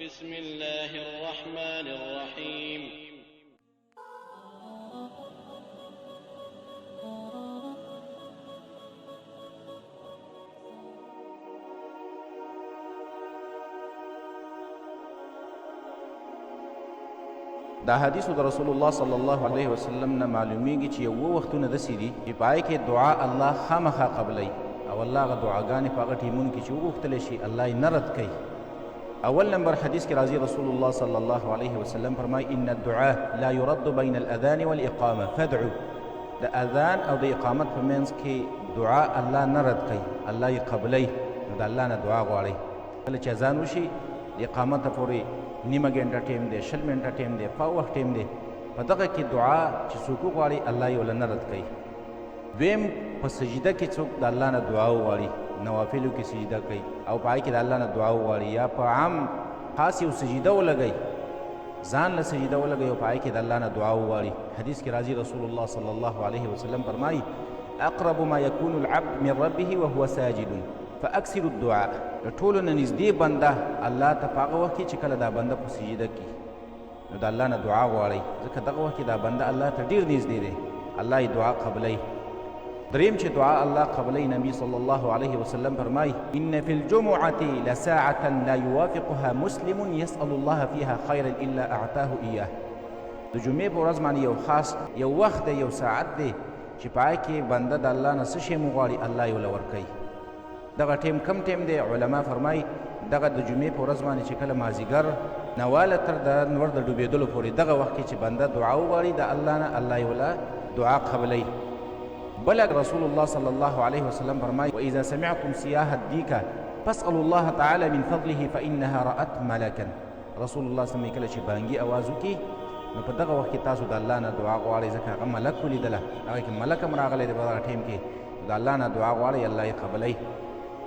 بسم الله الرحمن الرحيم. دا حدیث د رسول الله صلی الله علیه وسلم نه معلومیږي چې یو وختونه داسې دي چې په هغې کې دعا الله خامخا قبلوي او الله هغه دعاګانې په هغه ټیمونو کې چې وغوښتلی شي الله یې نه رد کوي. اول نمبر حدیث کې راځي رسول الله صلی الله علیه وسلم فرمایي ان الدعاء لا يرد بین الاذان والاقامه فادعوا. د اذان او د اقامت په منځ کې دعا الله نه رد کوي، الله یې قبلوي. نو د الله نه دعا غواړئ. کله چې اذان وشي د اقامته پورې نیمه ګنټه ټیم دی، 20 منټه ټیم دی، پاو وخت ټیم دی، په دغه کې دعا چې څوک وغواړي الله یې ورله نه رد کوي. دویم په سجده کې څوک د الله نه دعا وغواړي، نوافلو کې سجده کوي او په هغې کې د الله نه دعا وغواړي یا په عام خاص یو سجده ولګوي، ځان له سجده ولګوي او په هغې کې د الله نه دعا وغواړي. حدیث کې راځي رسول الله صلی الله علیه وسلم فرمایي اقرب ما یکون العبد من ربه وهو ساجد فاکثر الدعاء. د ټولو نه نږدې بنده الله ته په هغه وخت کې چې کله دا بنده په سجده کې نو د الله نه دعا غواړئ، ځکه دغه وخت کې دا بنده الله ته ډېر نږدې دی، الله یې دعا قبلوي. دریم چې دعا الله قبلوي، نبي صلی الله علیه وسلم فرمایي ان فی الجمعة لساعة لا یوافقها مسلم یسأل الله فیها خیرا الا اعطاه ایاه. د جمعې په ورځ باندې یو خاص یو وخت دی، یو ساعت دی چې په هغې کې بنده د الله نه څه شی وغواړي الله یې ورله ورکوي. دغه ټیم کم ټیم دی؟ علما فرمایي دغه د جمعې په ورځ باندې چې کله مازدیګر نواله تر د نور د ډوبېدلو پورې دغه وخت کې چې بنده دعا وغواړي د الله نه الله یې ورله دعا قبلوي. بله رسول الله صلی الله علیه وسلم فرمایي واذا سمعتم صیاح الدیک فاسألوا الله تعالی من فضله فانها رأت ملکا. رسول الله صلی الله علیه وسلم کله چې بانګي اواز وکړي نو په دغه وخت کې تاسو د الله نه دعا غواړئ، ځکه هغه ملک ولیدله، هغې کې ملک هم راغلی دی په دغه ټیم کې. د الله نه دعا غواړئ الله یې قبلوي.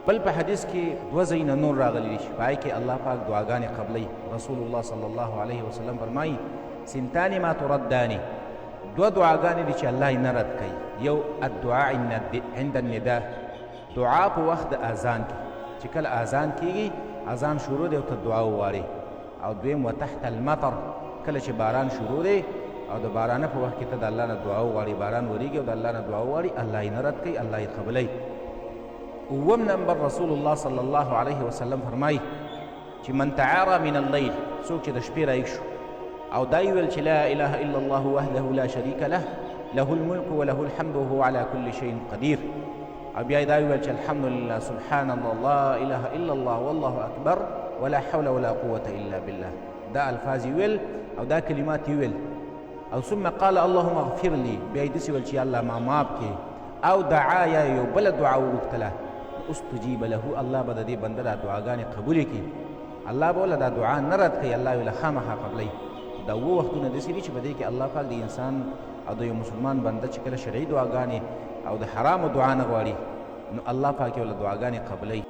بل په حدیث کې دوه ځایونه نور راغلي دي چې په هغې کې الله پاک دعاګانې قبلوي. رسول الله صلی الله علیه وسلم فرمایي سنتان ما تردانې، دوه دعاګانې دي چې الله یې نه رد کوي. یو الدعاء عند النداء، دعا په وخت د اذان کې چې کله اذان کېږي اذان شروع دی او ته دعا وغواړې. او دویم وتحت المطر، کله چې باران شروع دی او د بارانه په وخت کې ته د الله نه دعا وغواړې، باران وریږي او د الله نه دعا وغواړې الله یې نه رد کوي، الله یې قبلوي. اووم نمبر رسول الله صلی الله علیه وسلم فرمایي چې من تعارى من الليل، څوک چې د شپې رایږ شو او دا یې ویل چې لا اله الا الله وحده لا شریک له له الملک وله الحمد وهو على كل شيء قدیر، او بیا یې دا ویل چې الحمد لله سبحان الله لا اله الا الله والله اکبر ولا حول ولا قوة الا بالله. دا الفاظ یې ویل او دا کلمات یې ویل او ثم قال اللهم اغفر لي، بیا یې داسې ویل چې الله ما معاف کړې، او دعا یا یو بله دعا وغوښتله استجیب له، الله به د دې بنده دا دعاګانې قبولې کړي، الله به ورله دا دعا نه رد کوي، الله یې ورله خامخا قبلوي. دا اووه وختونه داسې دي چې په دې کې الله پاک د انسان او د یو مسلمان بنده چې کله شرعي دعاګانې او د حرامو دعا نه غواړي نو الله پاک یې ورله دعاګانې قبلوي.